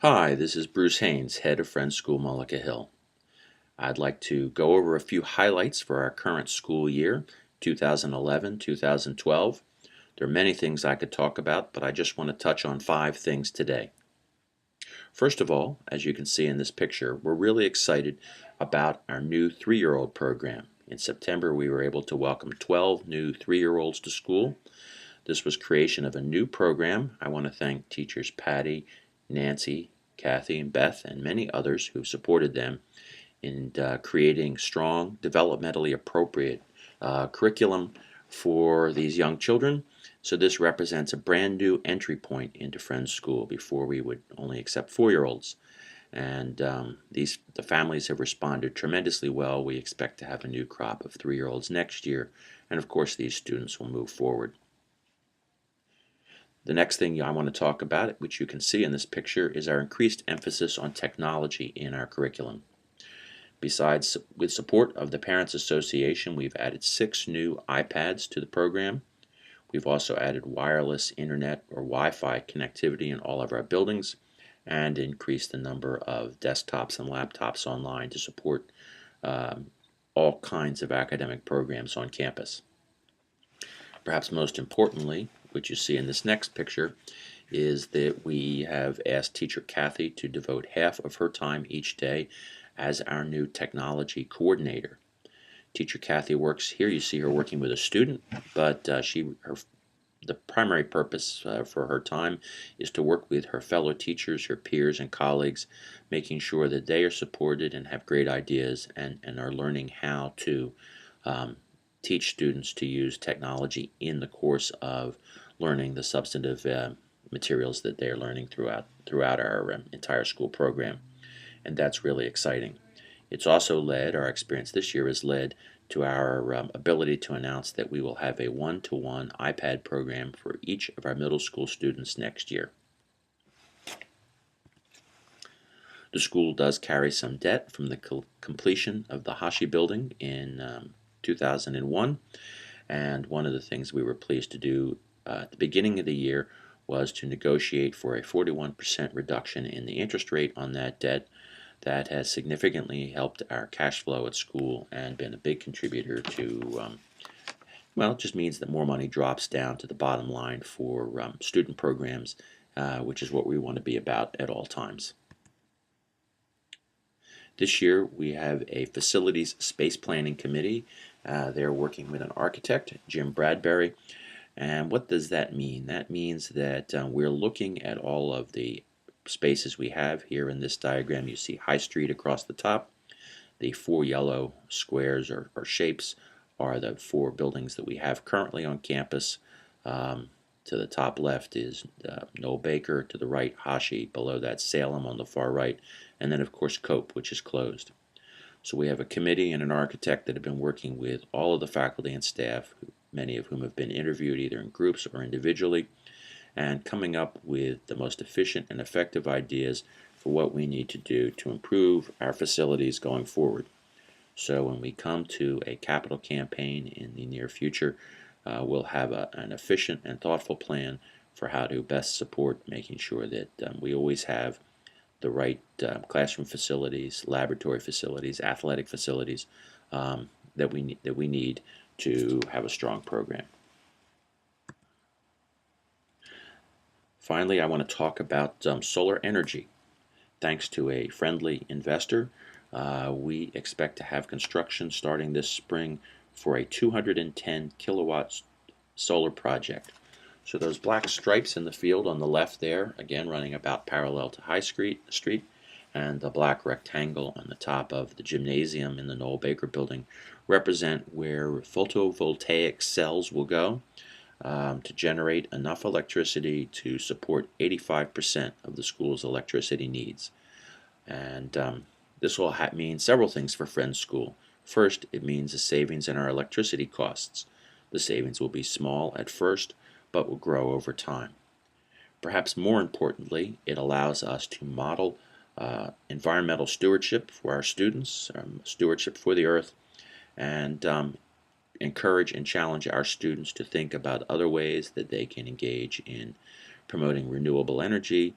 Hi, this is Bruce Haines, head of Friends School Mullica Hill. I'd like to go over a few highlights for our current school year, 2011-2012. There are many things I could talk about, but I just want to touch on 5 things today. First of all, as you can see in this picture, we're really excited about our new 3-year-old program. In September, we were able to welcome 12 new 3-year-olds to school. This was creation of a new program. I want to thank teachers Patty, Nancy, Kathy, and Beth, and many others who supported them in creating strong, developmentally appropriate curriculum for these young children. So this represents a brand new entry point into Friends School. Before we would only accept 4-year-olds. And the families have responded tremendously well. We expect to have a new crop of 3-year-olds next year, and of course these students will move forward. The next thing I want to talk about, which you can see in this picture, is our increased emphasis on technology in our curriculum. Besides, with support of the Parents Association, we've added 6 new iPads to the program. We've also added wireless internet or Wi-Fi connectivity in all of our buildings and increased the number of desktops and laptops online to support all kinds of academic programs on campus. Perhaps most importantly, which you see in this next picture, is that we have asked teacher Kathy to devote half of her time each day as our new technology coordinator. Teacher Kathy works here. You see her working with a student, but the primary purpose for her time is to work with her fellow teachers, her peers, and colleagues, making sure that they are supported and have great ideas and are learning how to teach students to use technology in the course of learning the substantive materials that they're learning throughout our entire school program. And that's really exciting. It's also led, our experience this year has led to our ability to announce that we will have a one-to-one iPad program for each of our middle school students next year. The school does carry some debt from the completion of the Hashi building in 2001, and one of the things we were pleased to do at the beginning of the year was to negotiate for a 41% reduction in the interest rate on that debt. That has significantly helped our cash flow at school and been a big contributor to, it just means that more money drops down to the bottom line for student programs, which is what we want to be about at all times. This year we have a facilities space planning committee. They're working with an architect, Jim Bradbury. And what does that mean? That means that we're looking at all of the spaces we have. Here in this diagram you see High Street across the top. The 4 yellow squares or shapes are the 4 buildings that we have currently on campus. To the top left is Noel Baker, to the right Hashi, below that Salem on the far right, and then of course Cope, which is closed. So we have a committee and an architect that have been working with all of the faculty and staff, many of whom have been interviewed either in groups or individually, and coming up with the most efficient and effective ideas for what we need to do to improve our facilities going forward. So when we come to a capital campaign in the near future, we'll have an efficient and thoughtful plan for how to best support making sure that we always have the right classroom facilities, laboratory facilities, athletic facilities that we need to have a strong program. Finally, I want to talk about solar energy. Thanks to a friendly investor, we expect to have construction starting this spring for a 210 kilowatt solar project. So those black stripes in the field on the left there, again running about parallel to High Street, and the black rectangle on the top of the gymnasium in the Noel Baker building represent where photovoltaic cells will go to generate enough electricity to support 85% of the school's electricity needs. And this will mean several things for Friends School. First, it means a savings in our electricity costs. The savings will be small at first, but will grow over time. Perhaps more importantly, it allows us to model environmental stewardship for our students, stewardship for the earth, and encourage and challenge our students to think about other ways that they can engage in promoting renewable energy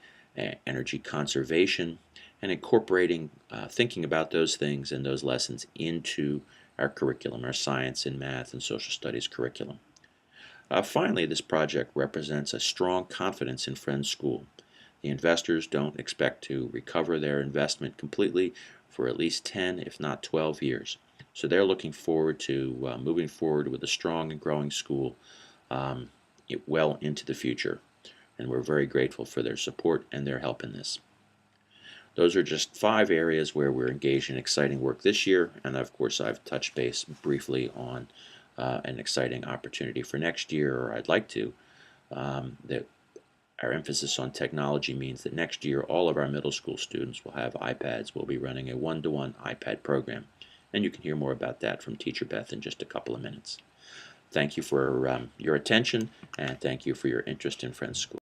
energy conservation, and incorporating thinking about those things and those lessons into our curriculum, our science and math and social studies curriculum. Finally, this project represents a strong confidence in Friends School. The investors don't expect to recover their investment completely for at least 10, if not 12 years. So they're looking forward to moving forward with a strong and growing school well into the future. And we're very grateful for their support and their help in this. Those are just 5 areas where we're engaged in exciting work this year, and of course I've touched base briefly on an exciting opportunity for next year, or I'd like to. That our emphasis on technology means that next year all of our middle school students will have iPads. We'll be running a one-to-one iPad program, and you can hear more about that from Teacher Beth in just a couple of minutes. Thank you for your attention, and thank you for your interest in Friends School.